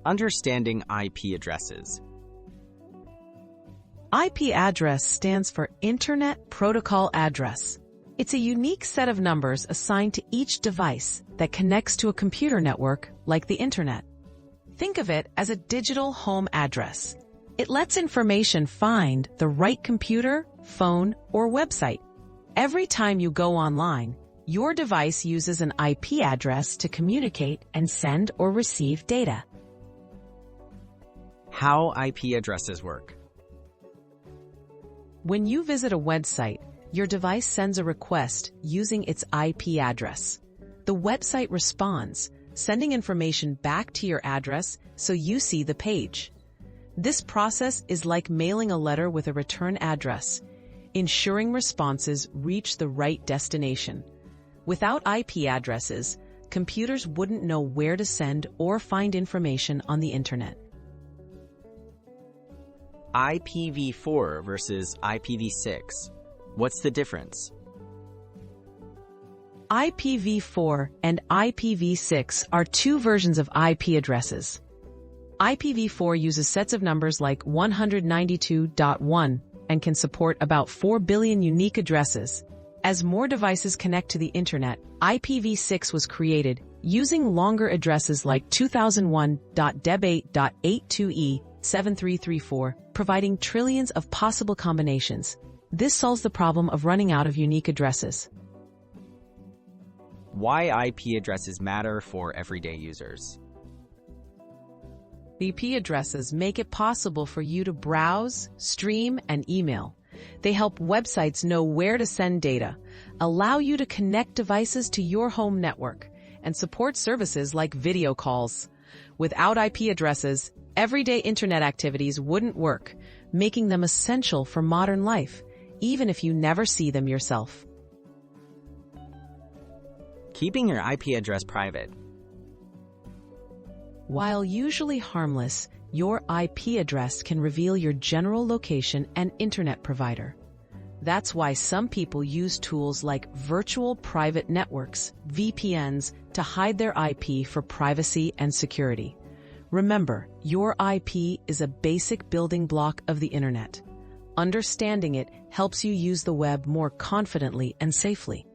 Understanding IP addresses. IP address stands for Internet Protocol Address. It's a unique set of numbers assigned to each device that connects to a computer network like the Internet. Think of it as a digital home address. It lets information find the right computer, phone, or website. Every time you go online, your device uses an IP address to communicate and send or receive data. How IP addresses work. When you visit a website, your device sends a request using its IP address. The website responds, sending information back to your address so you see the page. This process is like mailing a letter with a return address, ensuring responses reach the right destination. Without IP addresses, computers wouldn't know where to send or find information on the Internet. IPv4 versus IPv6. What's the difference? IPv4 and IPv6 are two versions of IP addresses. IPv4 uses sets of numbers like 192.1 and can support about 4 billion unique addresses. As more devices connect to the Internet, IPv6 was created using longer addresses like 2001.deb8.82e7334, providing trillions of possible combinations. This solves the problem of running out of unique addresses. Why IP addresses matter for everyday users. IP addresses make it possible for you to browse, stream, and email. They help websites know where to send data, allow you to connect devices to your home network, and support services like video calls. Without IP addresses, everyday Internet activities wouldn't work, making them essential for modern life, even if you never see them yourself. Keeping your IP address private. While usually harmless, your IP address can reveal your general location and Internet provider. That's why some people use tools like virtual private networks, VPNs, to hide their IP for privacy and security. Remember, your IP is a basic building block of the Internet. Understanding it helps you use the web more confidently and safely.